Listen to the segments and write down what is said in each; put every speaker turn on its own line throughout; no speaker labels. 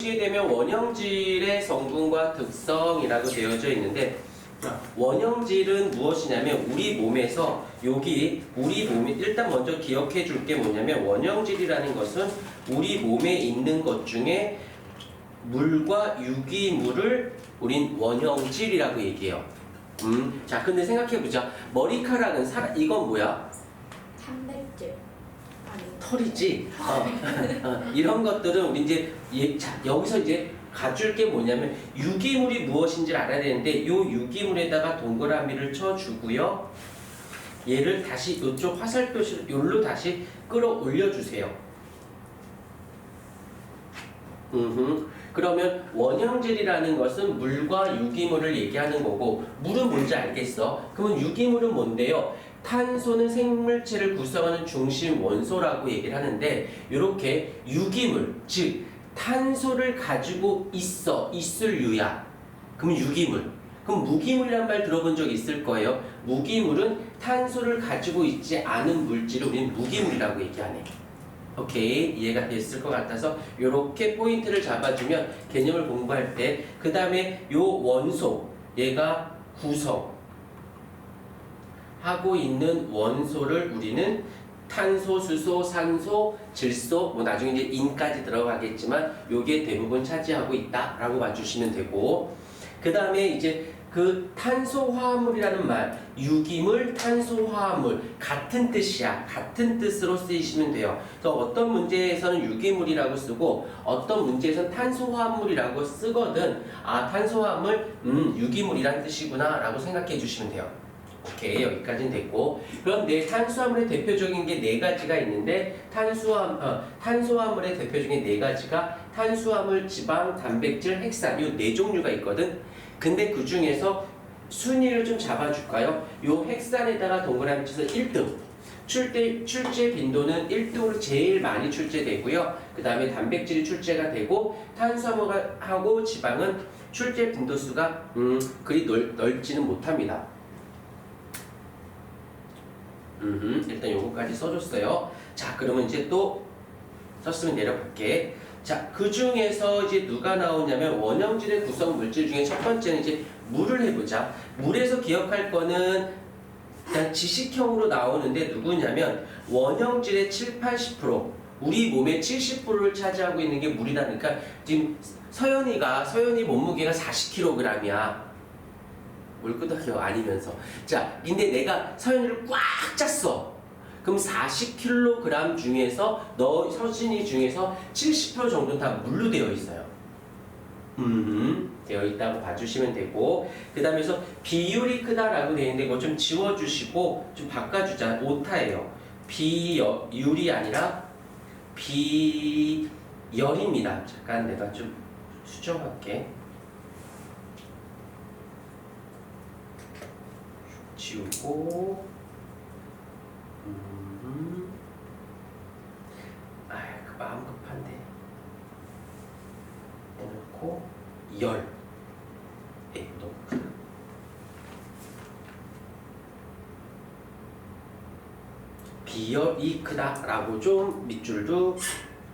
보시게 되면 원형질의 성분과 특성이라고 되어져 있는데 원형질은 무엇이냐면 우리 몸에서 여기 우리 몸에 일단 먼저 기억해 줄 게 뭐냐면 원형질이라는 것은 우리 몸에 있는 것 중에 물과 유기물을 우린 원형질이라고 얘기해요. 자, 근데 생각해 보자. 머리카락은 이건 뭐야?
단백질. 아니.
털이지. 이런 것들은 우리 이제 자, 여기서 이제 가줄 게 뭐냐면 유기물이 무엇인지 알아야 되는데 이 유기물에다가 동그라미를 쳐주고요. 얘를 다시 이쪽 화살표시로 여기로 다시 끌어올려 주세요. 그러면 원형질이라는 것은 물과 유기물을 얘기하는 거고 물은 뭔지 알겠어? 그러면 유기물은 뭔데요? 탄소는 생물체를 구성하는 중심 원소라고 얘기를 하는데 이렇게 유기물, 즉 탄소를 가지고 있을 유야. 그럼 유기물. 그럼 무기물이란 말 들어본 적 있을 거예요. 무기물은 탄소를 가지고 있지 않은 물질을 우리는 무기물이라고 얘기하네. 오케이, 이해가 됐을 것 같아서 이렇게 포인트를 잡아주면 개념을 공부할 때 그 다음에 요 원소, 얘가 구성하고 있는 원소를 우리는 탄소, 수소, 산소, 질소, 뭐 나중에 이제 인까지 들어가겠지만 요게 대부분 차지하고 있다라고 봐주시면 되고 그 다음에 이제 그 탄소화합물이라는 말, 유기물, 탄소화합물 같은 뜻이야. 같은 뜻으로 쓰이시면 돼요. 그래서 어떤 문제에서는 유기물이라고 쓰고 어떤 문제에서는 탄소화합물이라고 쓰거든. 아, 탄소화합물, 유기물이란 뜻이구나 라고 생각해 주시면 돼요. 오케이, 여기까지는 됐고 그런데 탄수화물의 대표적인 게 네 가지가 있는데 탄수화물의 대표적인 네 가지가 탄수화물, 지방, 단백질, 핵산 이 네 종류가 있거든. 근데 그 중에서 순위를 좀 잡아줄까요? 요 핵산에다가 동그라미 쳐서 1등. 출제 빈도는 1등으로 제일 많이 출제되고요. 그 다음에 단백질이 출제가 되고 탄수화물하고 지방은 출제 빈도수가 그리 넓지는 못합니다. 일단 요거까지 써줬어요. 자, 그러면 이제 또 썼으면 내려볼게. 자, 그 중에서 이제 누가 나오냐면 원형질의 구성 물질 중에 첫 번째는 이제 물을 해보자. 물에서 기억할 거는 그냥 지식형으로 나오는데 누구냐면 원형질의 7-80% 우리 몸의 70%를 차지하고 있는 게 물이라니까 지금 서연이 몸무게가 40kg이야. 물끄덕여 아니면서. 자, 근데 내가 서연이를 꽉 짰어. 그럼 40kg 중에서 서진이 중에서 70% 정도는 다 물로 되어 있어요. 되어 있다고 봐주시면 되고 그 다음에서 비율이 크다라고 되어 있는데 이거 좀 지워주시고 좀 바꿔주자. 오타예요. 비율이 아니라 비열입니다. 잠깐 내가 좀 수정할게. 지우고 그 마음 급한데 해놓고 열 놓고 비열이 크다 라고 좀 밑줄도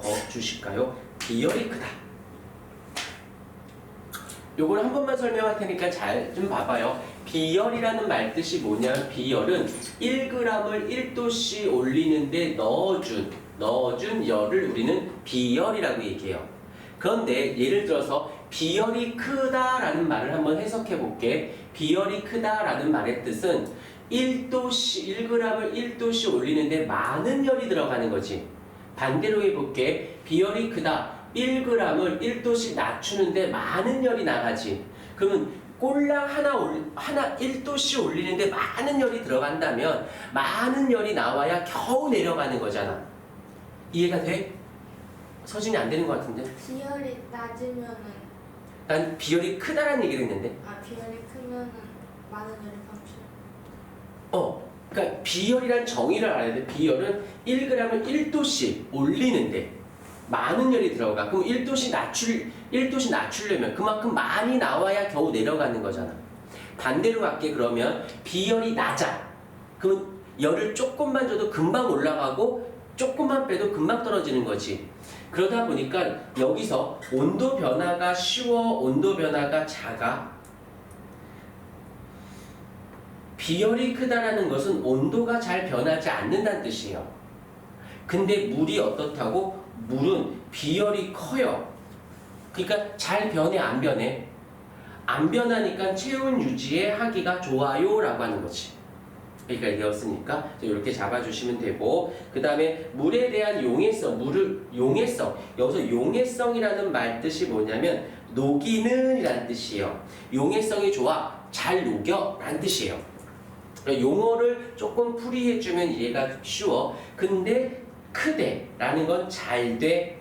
그어주실까요? 비열이 크다. 요걸 한 번만 설명할 테니까 잘 좀 봐봐요. 비열이라는 말 뜻이 뭐냐면 비열은 1g을 1도씨 올리는데 넣어준 열을 우리는 비열이라고 얘기해요. 그런데 예를 들어서 비열이 크다라는 말을 한번 해석해 볼게. 비열이 크다라는 말의 뜻은 1g을 1도씨 올리는데 많은 열이 들어가는 거지. 반대로 해볼게. 비열이 크다. 1g을 1도씩 낮추는데 많은 열이 나가지. 그러면 꼴랑 하나 1도씩 올리는데 많은 열이 들어간다면 많은 열이 나와야 겨우 내려가는 거잖아. 이해가 돼? 서진이 안 되는 것 같은데?
비열이 낮으면은.
난 비열이 크다라는 얘기를 했는데.
아, 비열이 크면은 많은 열이 방출.
그러니까 비열이란 정의를 알아야 돼. 비열은 1g을 1도씩 올리는데 많은 열이 들어가. 그럼 1도씩 낮추려면 그만큼 많이 나와야 겨우 내려가는 거잖아. 반대로 갈게. 그러면 비열이 낮아. 그럼 열을 조금만 줘도 금방 올라가고 조금만 빼도 금방 떨어지는 거지. 그러다 보니까 여기서 온도 변화가 쉬워, 온도 변화가 작아. 비열이 크다라는 것은 온도가 잘 변하지 않는다는 뜻이에요. 근데 물이 어떻다고? 물은 비열이 커요. 그러니까 잘 변해, 안 변해? 안 변하니까 체온 유지에 하기가 좋아요 라고 하는 거지. 여기까지 되었으니까 이렇게 잡아주시면 되고, 그 다음에 물에 대한 용해성, 용해성, 여기서 용해성이라는 말 뜻이 뭐냐면 녹이는 이라는 뜻이에요. 용해성이 좋아, 잘 녹여 라는 뜻이에요. 그러니까 용어를 조금 풀이해주면 이해가 쉬워. 근데 크대 라는 건 잘 돼.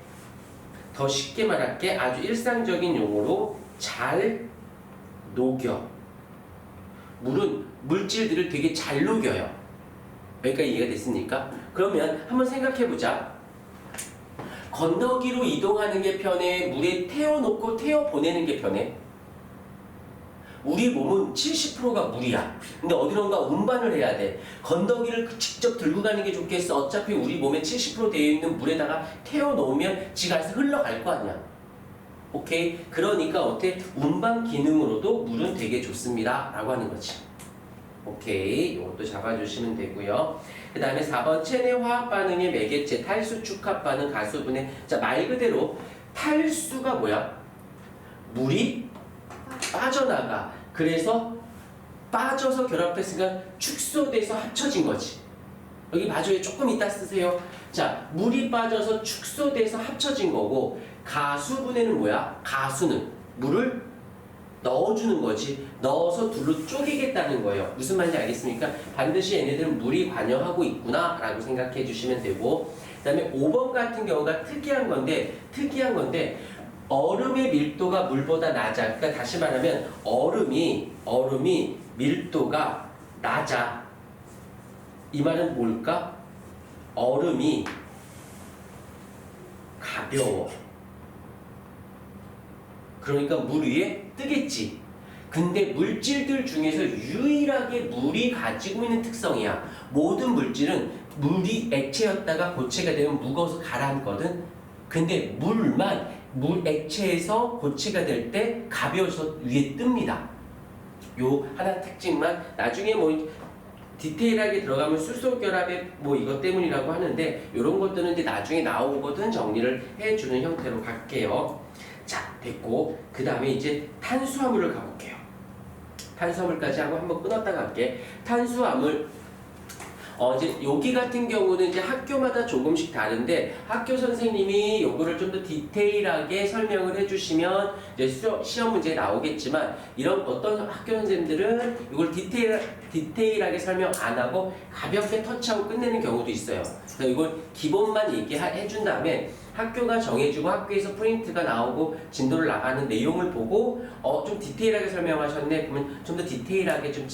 더 쉽게 말할게, 아주 일상적인 용어로 잘 녹여. 물은 물질들을 되게 잘 녹여요. 여기까지 이해가 됐습니까? 그러면 한번 생각해보자. 건더기로 이동하는 게 편해? 물에 태워놓고 태워보내는 게 편해? 우리 몸은 70%가 물이야. 근데 어디론가 운반을 해야 돼. 건더기를 직접 들고 가는 게 좋겠어? 어차피 우리 몸에 70% 되어 있는 물에다가 태워놓으면 지가 알아서 흘러갈 거 아니야. 오케이? 그러니까 어때? 운반 기능으로도 물은 되게 좋습니다 라고 하는 거지. 오케이, 이것도 잡아주시면 되고요. 그 다음에 4번 체내 화학 반응의 매개체 탈수 축합 반응 가수분해. 자, 말 그대로 탈수가 뭐야? 물이 빠져나가. 그래서 빠져서 결합했으니까 축소돼서 합쳐진 거지. 여기 봐줘요. 조금 이따 쓰세요. 자, 물이 빠져서 축소돼서 합쳐진 거고, 가수분해는 뭐야? 가수는 물을 넣어주는 거지. 넣어서 둘로 쪼개겠다는 거예요. 무슨 말인지 알겠습니까? 반드시 얘네들은 물이 관여하고 있구나 라고 생각해 주시면 되고, 그 다음에 5번 같은 경우가 특이한 건데 얼음의 밀도가 물보다 낮아. 그러니까 다시 말하면 얼음이 밀도가 낮아. 이 말은 뭘까? 얼음이 가벼워. 그러니까 물 위에 뜨겠지. 근데 물질들 중에서 유일하게 물이 가지고 있는 특성이야. 모든 물질은 물이 액체였다가 고체가 되면 무거워서 가라앉거든. 근데 물 액체에서 고체가 될 때 가벼워서 위에 뜹니다. 요 하나 특징만, 나중에 뭐 디테일하게 들어가면 수소 결합의 뭐 이것 때문이라고 하는데, 이런 것들은 이제 나중에 나오거든 정리를 해주는 형태로 갈게요. 자, 됐고, 그 다음에 이제 탄수화물을 가볼게요. 탄수화물까지 하고 한번 끊었다 갈게. 탄수화물, 이제 여기 같은 경우는 이제 학교마다 조금씩 다른데, 학교 선생님이 요거를 좀 더 디테일하게 설명을 해주시면 이제 시험 문제에 나오겠지만, 이런 어떤 학교 선생님들은 이걸 디테일하게 설명 안 하고 가볍게 터치하고 끝내는 경우도 있어요. 그래서 이걸 기본만 얘기해 준 다음에 학교가 정해주고 학교에서 프린트가 나오고 진도를 나가는 내용을 보고 좀 디테일하게 설명하셨네. 그러면 좀 더 디테일하게 좀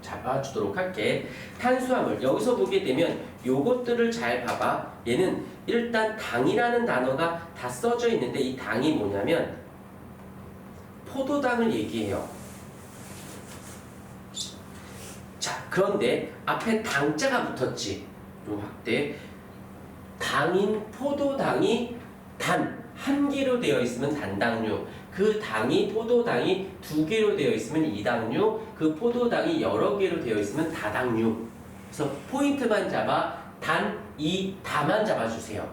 잡아주도록 할게. 탄수화물 여기서 보게 되면 요것들을 잘 봐봐. 얘는 일단 당이라는 단어가 다 써져 있는데, 이 당이 뭐냐면 포도당을 얘기해요. 자, 그런데 앞에 당자가 붙었지. 요 확대. 당인 포도당이 단 한 개로 되어 있으면 단당류, 그 당이 포도당이 두 개로 되어 있으면 이당류, 그 포도당이 여러 개로 되어 있으면 다당류. 그래서 포인트만 잡아, 단, 이, 다만 잡아주세요.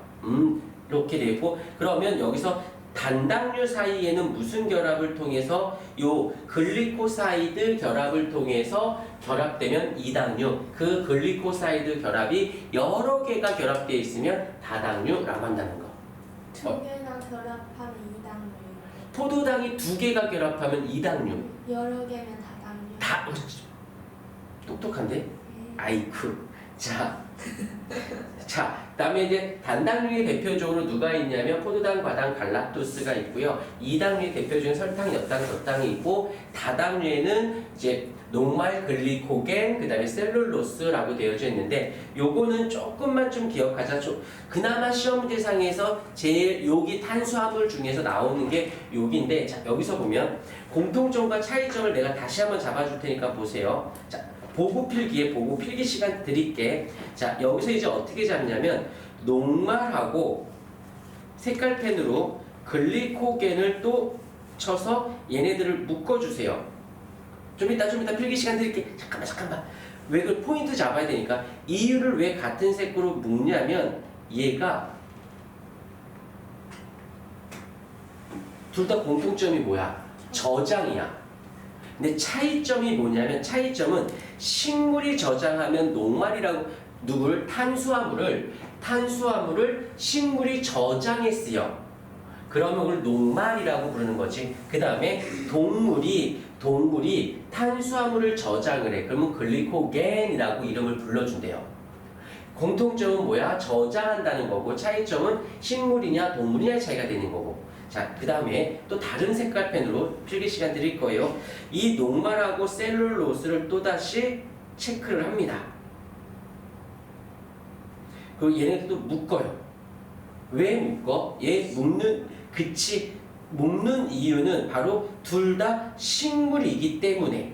이렇게 되고, 그러면 여기서 단당류 사이에는 무슨 결합을 통해서? 요 글리코사이드 결합을 통해서 결합되면 이당류, 그 글리코사이드 결합이 여러 개가 결합되어 있으면 다당류라고 한다는 거.
두 개나 결합하면 이당류.
포도당이 두 개가 결합하면 이당류.
여러 개면 다당류.
다 똑똑한데? 아이쿠. 자, 그다음에 이제 단당류의 대표적으로 누가 있냐면 포도당, 과당, 갈락토스가 있고요. 이당류의 대표적인 설탕, 엿당, 젖당이 있고, 다당류에는 이제 녹말, 글리코겐, 그다음에 셀룰로스라고 되어져 있는데, 요거는 조금만 좀 기억하자. 그나마 시험 문제상에서 제일 여기 탄수화물 중에서 나오는 게 여기인데, 자, 여기서 보면 공통점과 차이점을 내가 다시 한번 잡아줄 테니까 보세요. 자, 보고 필기 시간 드릴게. 자, 여기서 이제 어떻게 잡냐면 녹말하고 색깔펜으로 글리코겐을 또 쳐서 얘네들을 묶어주세요. 좀 이따 필기 시간 드릴게. 잠깐만. 왜 그 포인트 잡아야 되니까. 이유를 왜 같은 색으로 묶냐면 얘가 둘 다 공통점이 뭐야? 저장이야. 근데 차이점이 뭐냐면 차이점은 식물이 저장하면 녹말이라고 누구를 탄수화물을 식물이 저장했어요. 그러면 그걸 녹말이라고 부르는 거지. 그 다음에 동물이 탄수화물을 저장을 해. 그러면 글리코겐이라고 이름을 불러준대요. 공통점은 뭐야? 저장한다는 거고 차이점은 식물이냐 동물이냐의 차이가 되는 거고. 자, 그 다음에 또 다른 색깔펜으로 필기 시간 드릴 거예요. 이 녹말하고 셀룰로스를 또다시 체크를 합니다. 그리고 얘네들도 묶어요. 왜 묶어? 묶는 이유는 바로 둘 다 식물이기 때문에.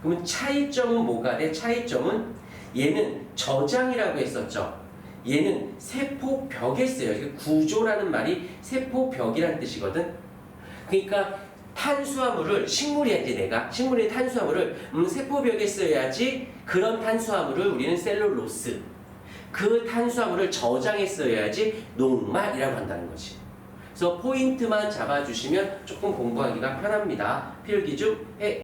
그러면 차이점은 뭐가 돼? 차이점은 얘는 저장이라고 했었죠. 얘는 세포벽에 쓰여요. 구조라는 말이 세포벽이라는 뜻이거든. 그러니까 탄수화물을 식물의 탄수화물을 세포벽에 써야지. 그런 탄수화물을 우리는 셀룰로스. 그 탄수화물을 저장해 써야지 녹말이라고 한다는 거지. 그래서 포인트만 잡아주시면 조금 공부하기가 편합니다. 필기 중 해.